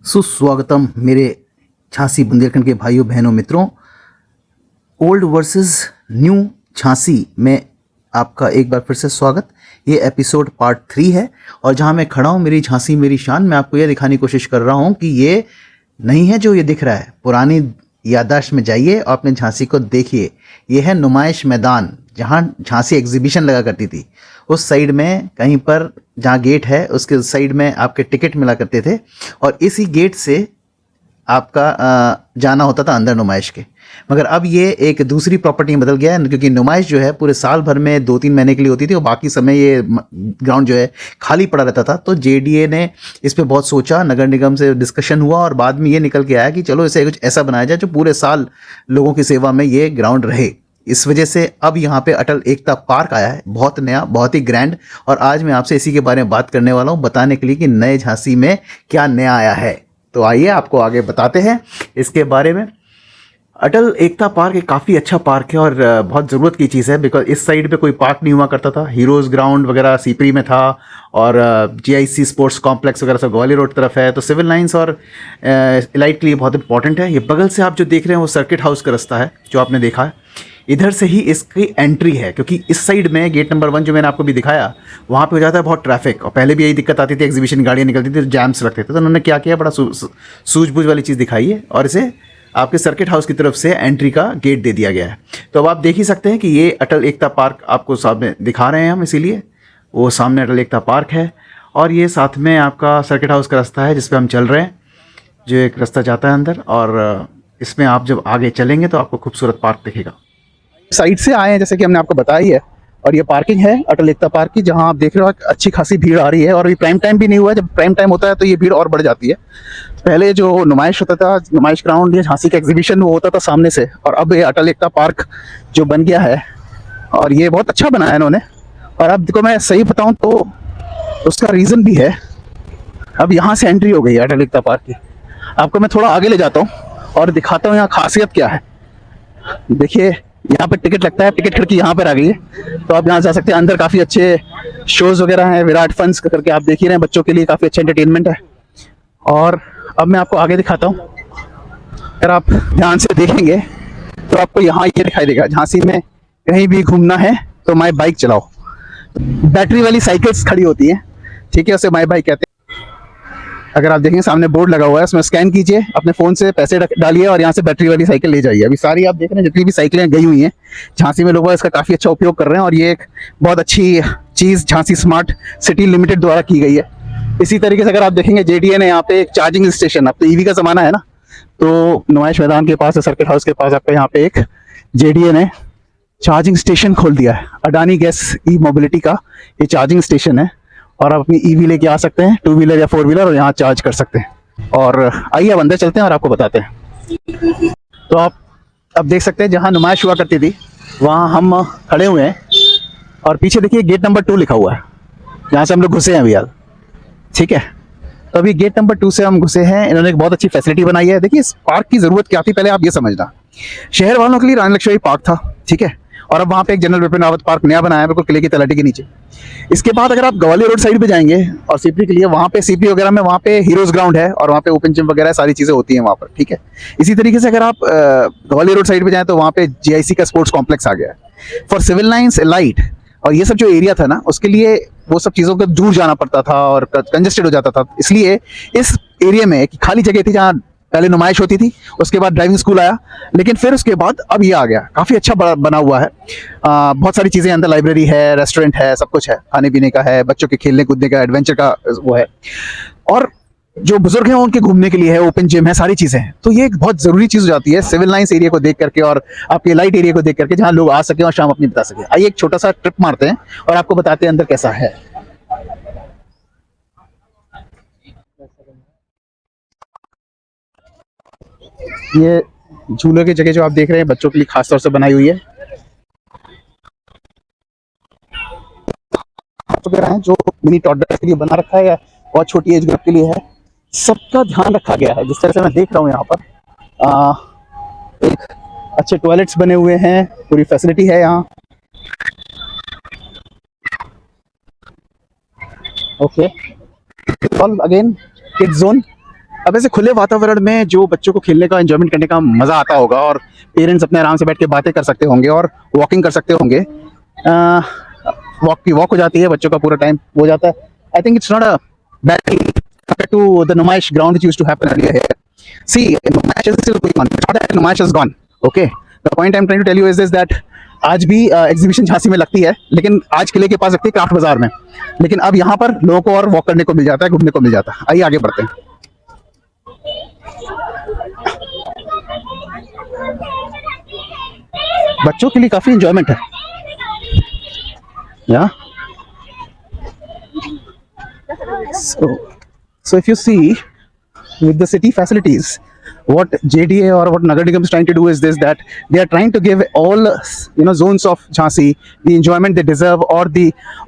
सुस्वागतम मेरे झांसी बुंदेलखंड के भाइयों बहनों मित्रों। ओल्ड वर्सेस न्यू झांसी में आपका एक बार फिर से स्वागत। ये एपिसोड पार्ट 3 है और जहाँ मैं खड़ा हूँ मेरी झांसी मेरी शान, मैं आपको ये दिखाने की कोशिश कर रहा हूँ कि ये नहीं है जो ये दिख रहा है। पुरानी याददाश्त में जाइए और अपने झांसी को देखिए। ये है नुमाइश मैदान जहाँ झांसी एग्जीबिशन लगा करती थी। उस साइड में कहीं पर जहाँ गेट है उसके साइड में आपके टिकट मिला करते थे और इसी गेट से आपका जाना होता था अंदर नुमाइश के। मगर अब ये एक दूसरी प्रॉपर्टी में बदल गया है, क्योंकि नुमाइश जो है पूरे साल भर में 2-3 महीने के लिए होती थी और बाकी समय ये ग्राउंड जो है खाली पड़ा रहता था। तो जेडीए ने इस पे बहुत सोचा, नगर निगम से डिस्कशन हुआ और बाद में ये निकल के आया कि चलो इसे कुछ ऐसा बनाया जाए जो पूरे साल लोगों की सेवा में ये ग्राउंड रहे। इस वजह से अब यहाँ पे अटल एकता पार्क आया है, बहुत नया, बहुत ही ग्रैंड। और आज मैं आपसे इसी के बारे में बात करने वाला हूँ, बताने के लिए कि नए झांसी में क्या नया आया है। तो आइए आपको आगे बताते हैं इसके बारे में। अटल एकता पार्क एक काफ़ी अच्छा पार्क है और बहुत ज़रूरत की चीज़ है, बिकॉज इस साइड पे कोई पार्क नहीं हुआ करता था। हीरोज़ ग्राउंड वगैरह सीपरी में था और जीआईसी स्पोर्ट्स कॉम्प्लेक्स वगैरह सब ग्वालियर रोड तरफ है। तो सिविल लाइंस और इलाइट के लिए बहुत इंपॉर्टेंट है। ये बगल से आप जो देख रहे हैं वो सर्किट हाउस का रास्ता है जो आपने देखा है। इधर से ही इसकी एंट्री है, क्योंकि इस साइड में गेट नंबर 1 जो मैंने आपको भी दिखाया वहाँ पे हो जाता है बहुत ट्रैफिक। और पहले भी यही दिक्कत आती थी, एग्जीबिशन गाड़ियाँ निकलती थी, जैम्स लगते थे। तो उन्होंने क्या किया, बड़ा सूझबूझ वाली चीज़ दिखाई है और इसे आपके सर्किट हाउस की तरफ से एंट्री का गेट दे दिया गया है। तो अब आप देख ही सकते हैं कि ये अटल एकता पार्क आपको सामने दिखा रहे हैं हम, इसीलिए वो सामने अटल एकता पार्क है और ये साथ में आपका सर्किट हाउस का रास्ता है जिस पे हम चल रहे हैं, जो एक रास्ता जाता है अंदर। और इसमें आप जब आगे चलेंगे तो आपको खूबसूरत पार्क दिखेगा। साइड से आए हैं जैसे कि हमने आपको बताया ही है, और ये पार्किंग है अटल एकता पार्क की, जहां आप देख रहे हो अच्छी खासी भीड़ आ रही है। और अभी प्राइम टाइम भी नहीं हुआ है, जब प्राइम टाइम होता है तो ये भीड़ और बढ़ जाती है। पहले जो नुमाइश होता था, नुमाइश ग्राउंड या झांसी का एग्जीबिशन वो होता था सामने से, और अब ये अटल एकता पार्क जो बन गया है और ये बहुत अच्छा बनाया इन्होंने। और अब देखो मैं सही बताऊँ तो उसका रीज़न भी है। अब यहाँ से एंट्री हो गई है अटल एकता पार्क की। आपको मैं थोड़ा आगे ले जाता हूँ और दिखाता हूँ यहाँ खासियत क्या है। देखिए यहाँ पे टिकट लगता है, टिकट खिड़की यहाँ पर आ गई है, तो आप यहाँ जा सकते हैं। अंदर काफ़ी अच्छे शोज़ वगैरह हैं, विराट फंस करके आप देख ही रहे हैं, बच्चों के लिए काफ़ी अच्छा एंटरटेनमेंट है। और अब मैं आपको आगे दिखाता हूँ। अगर आप ध्यान से देखेंगे तो आपको यहाँ ये दिखाई देगा, झांसी में कहीं भी घूमना है तो माई बाइक चलाओ। बैटरी वाली साइकिल्स खड़ी होती हैं, ठीक है, उसे माई बाइक कहते हैं। अगर आप देखेंगे सामने बोर्ड लगा हुआ है, उसमें स्कैन कीजिए, अपने फ़ोन से पैसे डालिए और यहाँ से बैटरी वाली साइकिल ले जाइए। अभी सारी आप देख रहे हैं जितनी भी साइकिलें गई हुई हैं झांसी में, लोग इसका काफ़ी अच्छा उपयोग कर रहे हैं और ये एक बहुत अच्छी चीज़ झांसी स्मार्ट सिटी लिमिटेड द्वारा की गई है। इसी तरीके से अगर आप देखेंगे जेडीए ने यहाँ पे एक चार्जिंग स्टेशन, अब तो ईवी का ज़माना है ना, तो नुमाइश मैदान के पास, सर्किट हाउस के पास आपका यहाँ पे एक जेडीए ने चार्जिंग स्टेशन खोल दिया है। अडानी गैस ई मोबिलिटी का ये चार्जिंग स्टेशन है और आप अपनी ईवी लेके आ सकते हैं, 2 व्हीलर या 4 व्हीलर, और यहाँ चार्ज कर सकते हैं। और आइए अब अंदर चलते हैं और आपको बताते हैं। तो आप अब देख सकते हैं जहाँ नुमाइश हुआ करती थी वहाँ हम खड़े हुए हैं और पीछे देखिए गेट नंबर 2 लिखा हुआ है, जहाँ से हम लोग घुसे हैं अभी यार, ठीक है। तो अभी गेट नंबर 2 से हम घुसे हैं। इन्होंने एक बहुत अच्छी फैसिलिटी बनाई है। देखिए इस पार्क की ज़रूरत क्या थी, पहले आप ये समझना। शहर वालों के लिए रानी लक्ष्मी पार्क था, ठीक है, और अब वहाँ पे एक जनरल विपिन रावत पार्क नया बनाया है बिल्कुल किले की तलहटी के नीचे। इसके बाद अगर आप ग्वालियर रोड साइड पे जाएंगे और सीपी के लिए, वहाँ पे सीपी वगैरह में वहाँ पे हीरोज़ ग्राउंड है और वहाँ पे ओपन जिम वगैरह सारी चीज़ें होती हैं वहाँ पर, ठीक है। इसी तरीके से अगर आप ग्वालियर रोड साइड पे जाएँ तो वहाँ पे जीआईसी का स्पोर्ट्स कॉम्प्लेक्स आ गया है फॉर सिविल लाइंस, लाइट, और ये सब जो एरिया था ना उसके लिए वो सब चीज़ों को दूर जाना पड़ता था और कंजेस्टेड हो जाता था। इसलिए इस एरिया में एक खाली जगह थी जहाँ पहले नुमाइश होती थी, उसके बाद ड्राइविंग स्कूल आया, लेकिन फिर उसके बाद अब ये आ गया। काफ़ी अच्छा बना हुआ है, बहुत सारी चीज़ें अंदर, लाइब्रेरी है, रेस्टोरेंट है, सब कुछ है, खाने पीने का है, बच्चों के खेलने कूदने का, एडवेंचर का वो है, और जो बुजुर्ग हैं उनके घूमने के लिए है, ओपन जिम है, सारी चीज़ें हैं। तो ये एक बहुत ज़रूरी चीज़ हो जाती है सिविल लाइंस एरिया को देख करके और आपके लाइट एरिया को देख करके, जहाँ लोग आ सकें और शाम अपनी बिता सकें। आइए एक छोटा सा ट्रिप मारते हैं और आपको बताते हैं अंदर कैसा है। ये झूले की जगह जो आप देख रहे हैं बच्चों के लिए खास तौर से बनाई हुई है, वगैरह हैं जो मिनी टॉडलर्स के लिए बना रखा है या बहुत छोटी एज ग्रुप के लिए है, सबका ध्यान रखा गया है। जिस तरह से मैं देख रहा हूँ यहाँ पर एक अच्छे टॉयलेट्स बने हुए हैं, पूरी फैसिलिटी है यहाँ। Okay, all again kids zone, अब ऐसे खुले वातावरण में जो बच्चों को खेलने का एंजॉयमेंट करने का मज़ा आता होगा और पेरेंट्स अपने आराम से बैठ के बातें कर सकते होंगे और वॉकिंग कर सकते होंगे, वॉक हो जाती है, बच्चों का पूरा टाइम हो जाता है. I think it's not a bad thing compared to the Numayish ground which used to happen earlier here. See, Numayish is still going on. It's not that Numayish is gone. Okay. The point I'm trying to tell you is this that आज भी exhibition Jhansi में लगती है, लेकिन आज किले के पास लगती है क्राफ्ट बाजार में. लेकिन अब यहाँ पर लोगों को और वॉक करने को मिल जाता है, घूमने को मिल जाता है. आइए आगे बढ़ते हैं. बच्चों के लिए काफी इंजॉयमेंट है. या so if you see with the city facilities, what JDA or what Nagar Nigam is trying to do is this, that they are trying to give all zones of Jhansi the enjoyment they deserve or the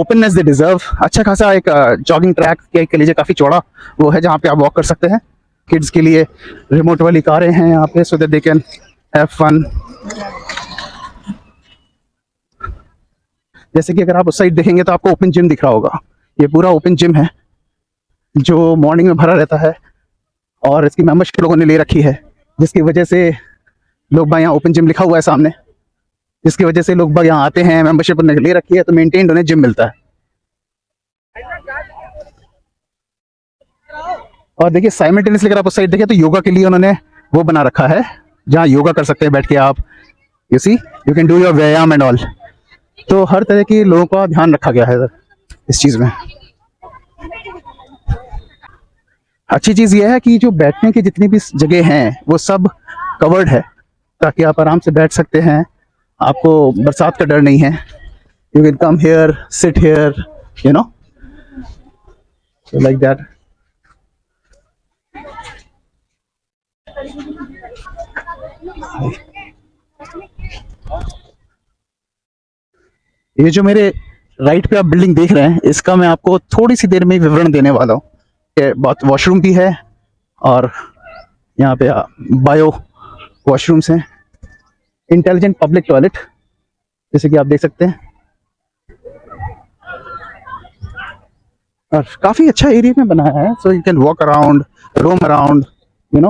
openness they deserve. अच्छा खासा एक jogging track के लीजिए काफ़ी चौड़ा वो है जहाँ पे आप वॉक कर सकते हैं. किड्स के लिए रिमोट वाली कारें हैं यहाँ पे, so that they can have fun. जैसे कि अगर आप उस साइड देखेंगे तो आपको ओपन जिम दिख रहा होगा. ये पूरा ओपन जिम है जो मॉर्निंग में भरा रहता है और इसकी मेंबरशिप लोगों ने ले रखी है, जिसकी वजह से लोग बाग यहाँ ओपन जिम लिखा हुआ है सामने, जिसकी वजह से लोग बाग यहाँ आते हैं, मेंबरशिप उन्हें ले रखी है तो मेंटेन्ड उन्हें जिम मिलता है. और देखिए साइमल्टेनियसली अगर आप उस साइड देखें तो योगा के लिए उन्होंने वो बना रखा है जहाँ योगा कर सकते हैं बैठ के आप. You see you can do your व्यायाम एंड ऑल. तो हर तरह के लोगों का ध्यान रखा गया है इस चीज़ में. अच्छी चीज़ यह है कि जो बैठने की जितनी भी जगह हैं वो सब कवर्ड है ताकि आप आराम से बैठ सकते हैं, आपको बरसात का डर नहीं है. You can come here, sit here, you know, like that. ये जो मेरे राइट पे आप बिल्डिंग देख रहे हैं, इसका मैं आपको थोड़ी सी देर में विवरण देने वाला हूँ. बहुत वॉशरूम भी है और यहाँ पे बायो वॉशरूम्स हैं, इंटेलिजेंट पब्लिक टॉयलेट जैसे कि आप देख सकते हैं. और काफ़ी अच्छा एरिया में बनाया है, so you can walk around, roam around, you know.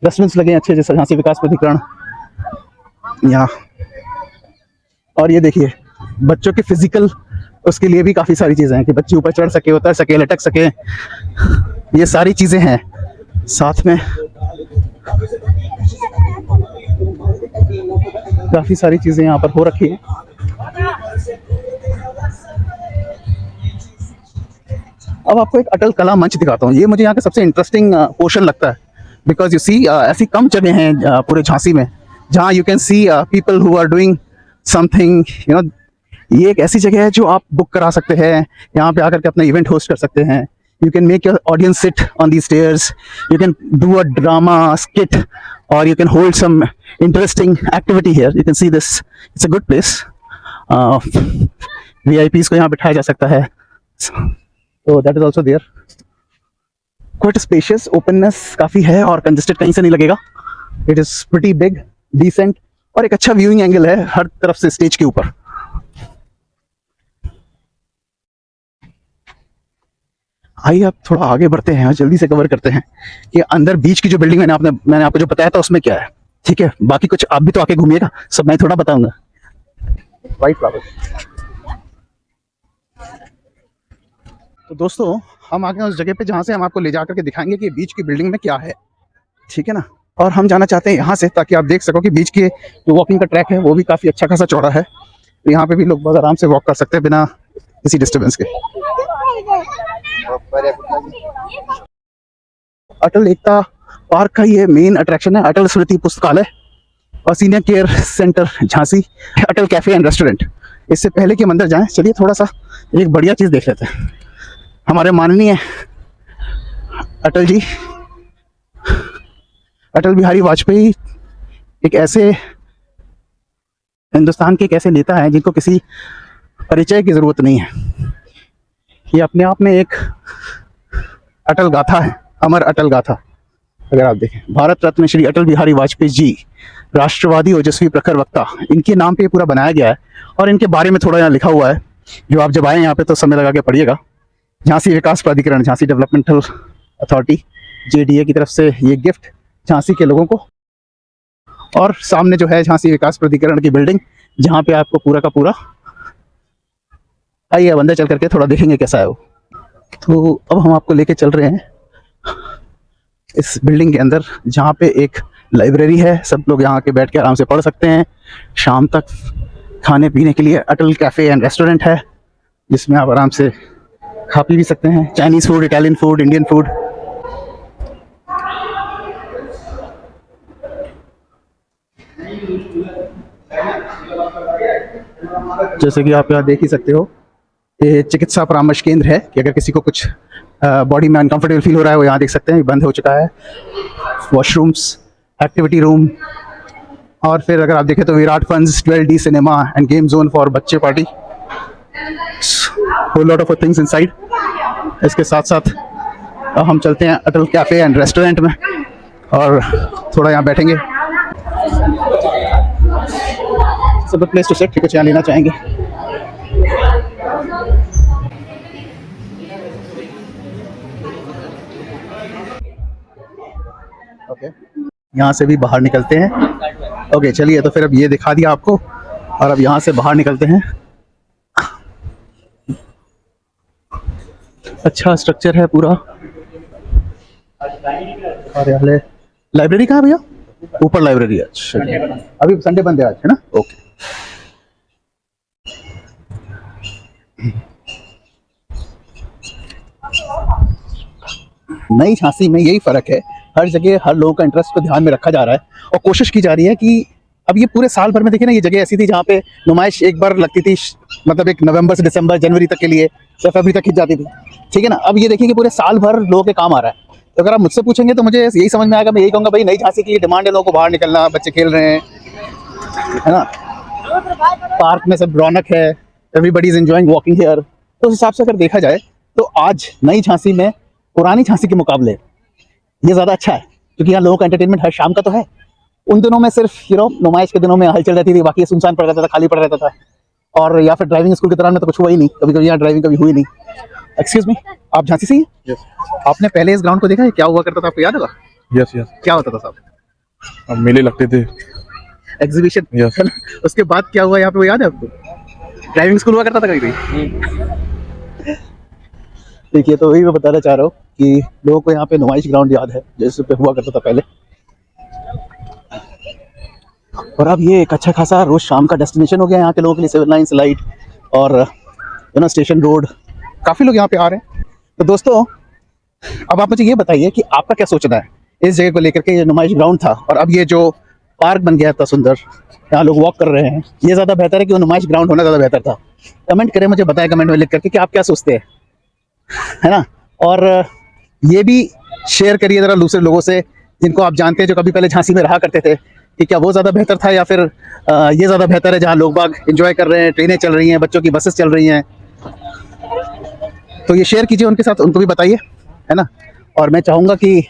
Dustbins लगे हैं अच्छे जैसे झांसी विकास प्राधिकरण यहाँ. और ये देखिए बच्चों के फिजिकल उसके लिए भी काफ़ी सारी चीज़ें हैं कि बच्चे ऊपर चढ़ सके, उतर सके, लटक सके. ये सारी चीज़ें हैं साथ में. काफ़ी सारी चीज़ें यहाँ पर हो रखी हैं. अब आपको एक अटल कला मंच दिखाता हूँ. ये मुझे यहाँ का सबसे इंटरेस्टिंग पोर्शन लगता है बिकॉज यू सी ऐसी कम जगह हैं पूरे झांसी में जहाँ you can see people who are doing something, you know. ये एक ऐसी जगह है जो आप बुक करा सकते हैं, यहाँ पे आकर के अपना इवेंट होस्ट कर सकते हैं. You can make your audience sit on the stairs, you can do a drama skit or you can hold some interesting activity here. You can see this, it's a good place. VIPs को यहाँ बिठाया जा सकता है. So that is also there. Quite spacious, openness काफ़ी है और congested कहीं से नहीं लगेगा. It is pretty big, decent और एक अच्छा viewing angle है हर तरफ से स्टेज के ऊपर. आइए अब थोड़ा आगे बढ़ते हैं और जल्दी से कवर करते हैं कि अंदर बीच की जो बिल्डिंग मैंने आपको जो बताया था उसमें क्या है. ठीक है, बाकी कुछ आप भी तो आके घूमिएगा, सब मैं थोड़ा बताऊंगा. White flower. तो दोस्तों हम आ गए उस जगह पे जहाँ से हम आपको ले जा करके दिखाएंगे कि बीच की बिल्डिंग में क्या है. ठीक है ना. और हम जाना चाहते हैं यहाँ से ताकि आप देख सको कि बीच के जो वॉकिंग का ट्रैक है वो भी काफ़ी अच्छा खासा चौड़ा है. तो यहाँ पे भी लोग बहुत आराम से वॉक कर सकते हैं बिना किसी डिस्टर्बेंस के. अटल एकता पार्क का ये मेन अट्रैक्शन है, अटल स्मृति पुस्तकालय और senior care centre Jhansi, Atal cafe and restaurant. इससे पहले कि हम अंदर जाएं, चलिए थोड़ा सा एक बढ़िया चीज़ देख लेते हैं. हमारे माननीय अटल जी, अटल बिहारी वाजपेयी एक ऐसे हिंदुस्तान के एक ऐसे नेता हैं जिनको किसी परिचय की ज़रूरत नहीं है. ये अपने आप में एक अटल गाथा है, अमर अटल गाथा. अगर आप देखें, भारत रत्न श्री अटल बिहारी वाजपेयी जी, राष्ट्रवादी ओजस्वी प्रखर वक्ता, इनके नाम पे पूरा बनाया गया है. और इनके बारे में थोड़ा यहाँ लिखा हुआ है जो आप जब आए यहाँ पे तो समय लगा के पढ़िएगा. झांसी विकास प्राधिकरण, झांसी डेवलपमेंटल अथॉरिटी, JDA की तरफ से ये गिफ्ट झांसी के लोगों को। और सामने जो है झांसी विकास प्राधिकरण की बिल्डिंग, जहाँ पे आपको पूरा का पूरा, आइए अब अंदर चल करके थोड़ा देखेंगे कैसा है वो। तो अब हम आपको लेके चल रहे हैं इस बिल्डिंग के अंदर, जहाँ पे एक लाइब्रेरी है। सब लोग यहाँ के बैठ के आराम से पढ़ सकते हैं। शाम तक खाने पीने के लिए अटल कैफ़े एंड रेस्टोरेंट है, जिसमें आप आराम से खा पी भी सकते हैं। Chinese food, Italian food, Indian food. जैसे कि आप यहाँ देख ही सकते हो, ये चिकित्सा परामर्श केंद्र है कि अगर किसी को कुछ बॉडी में अनकंफर्टेबल फील हो रहा है, वो यहाँ देख सकते हैं। बंद हो चुका है। वॉशरूम्स, एक्टिविटी रूम, और फिर अगर आप देखें तो Virat funds, 12D cinema and game zone for बच्चे party, whole lot of things inside. इसके साथ साथ हम चलते हैं अटल कैफ़े एंड रेस्टोरेंट में और थोड़ा यहाँ बैठेंगे। सब प्लेस टू सेट, कुछ यहाँ लेना चाहेंगे। ओके, यहाँ से भी बाहर निकलते हैं। ओके चलिए, तो फिर अब ये दिखा दिया आपको, और अब यहाँ से बाहर निकलते हैं। अच्छा स्ट्रक्चर है पूरा। कार्यालय, लाइब्रेरी कहाँ है भैया? ऊपर लाइब्रेरी है। अच्छा, अभी संडे बंद है आज, है ना? ओके। नई झांसी में यही फर्क है, हर जगह हर लोगों का इंटरेस्ट को ध्यान में रखा जा रहा है और कोशिश की जा रही है कि अब ये पूरे साल भर में देखिए ना, ये जगह ऐसी थी जहाँ पे नुमाइश एक बार लगती थी, मतलब एक नवंबर से दिसंबर जनवरी तक के लिए, या फरवरी तक खिंच जाती थी, ठीक है ना। अब ये देखिए कि पूरे साल भर लोगों के काम आ रहा है। तो अगर आप मुझसे पूछेंगे तो मुझे यही समझ में आएगा, मैं यही कहूँगा भाई नई झांसी की डिमांड है लोगों को बाहर निकलना, बच्चे खेल रहे हैं, है ना, पार्क में सब रौनक है, everybody is enjoying walking here. तो उस हिसाब से अगर देखा जाए तो आज नई झांसी में पुरानी झांसी के मुकाबले ये ज़्यादा अच्छा है, क्योंकि यहाँ लोगों का एंटरटेनमेंट हर शाम का तो है। उन दिनों में सिर्फ नुमाइश के दिनों में हलचल रहती थी, बाकी सुनसान पड़ रहता था, खाली पड़ रहता था। और या फिर ड्राइविंग स्कूल के दौरान में तो कुछ हुआ ही नहीं, कभी कभी यहाँ ड्राइविंग कभी हुई नहीं। एक्सक्यूज मी, आप झांसी से ही हैं? आपने पहले इस ग्राउंड को देखा है? क्या हुआ करता था, आपको याद होगा? यस यस, क्या होता था साहब? अब मेले लगते थे। Exhibition, Yes. है ना? उसके बाद क्या हुआ यहाँ पे, वो याद है आपको? ड्राइविंग स्कूल हुआ करता था कहीं कहीं। देखिए, तो वही मैं बताना चाह रहा हूँ कि लोगों को यहाँ पे नुमाइश ग्राउंड याद है, जैसे पे हुआ करता था पहले। और अब ये एक अच्छा खासा रोज शाम का डेस्टिनेशन हो गया यहाँ के लोगों के लिए। सिविल लाइन्स, लाइट और स्टेशन रोड, काफ़ी लोग यहाँ पे आ रहे हैं। तो दोस्तों, अब आप मुझे ये बताइए कि आपका क्या सोचना है इस जगह को लेकर के। ये नुमाइश ग्राउंड था और अब ये जो पार्क बन गया था सुंदर, यहाँ लोग वॉक कर रहे हैं, ये ज़्यादा बेहतर है कि वो नुमाइश ग्राउंड होना ज़्यादा बेहतर था? कमेंट करें, मुझे बताएं कमेंट में लिख करके कि आप क्या सोचते हैं, है ना। और ये भी शेयर करिए ज़रा दूसरे लोगों से जिनको आप जानते हैं, जो कभी पहले झांसी में रहा करते थे, कि क्या वो ज़्यादा बेहतर था या फिर ये ज़्यादा बेहतर है जहाँ लोग बाग एंजॉय कर रहे हैं, ट्रेनें चल रही हैं, बच्चों की बसेस चल रही हैं। तो ये शेयर कीजिए उनके साथ, उनको भी बताइए, है ना। और मैं चाहूँगा कि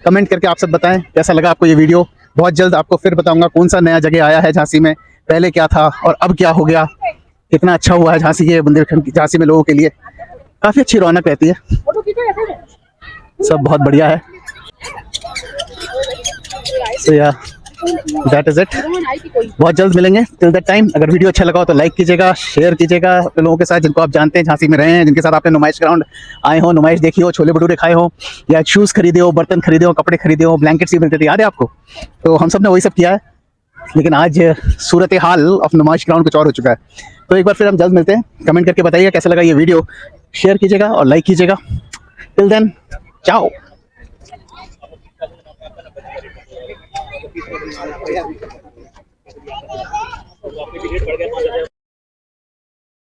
कमेंट करके आप सब बताएं कैसा लगा आपको ये वीडियो। बहुत जल्द आपको फिर बताऊंगा कौन सा नया जगह आया है झांसी में, पहले क्या था और अब क्या हो गया, कितना अच्छा हुआ है झांसी के बुंदेलखंड की, झांसी में लोगों के लिए काफ़ी अच्छी रौनक रहती है, सब बहुत बढ़िया है। So yeah, that is it. बहुत जल्द मिलेंगे। टिल दैट टाइम, अगर वीडियो अच्छा लगा हो तो लाइक कीजिएगा, शेयर कीजिएगा अपने लोगों के साथ जिनको आप जानते हैं, झांसी में रहे हैं, जिनके साथ आपने नुमाइश ग्राउंड आए हो, नुमाइश देखी हो, छोले भटूरे खाए हो, या शूज़ खरीदे हो, बर्तन खरीदे हो, कपड़े खरीदे हो, ब्लैंकेट्स भी मिलते थे, याद है आपको? तो हम सब ने वही सब किया है, लेकिन आज सूरत हाल ऑफ नुमाइश ग्राउंड कुछ और हो चुका है। तो एक बार फिर हम जल्द मिलते हैं। कमेंट करके बताइएगा कैसा लगा ये वीडियो, शेयर कीजिएगा और लाइक कीजिएगा। टिल देन, चाओ।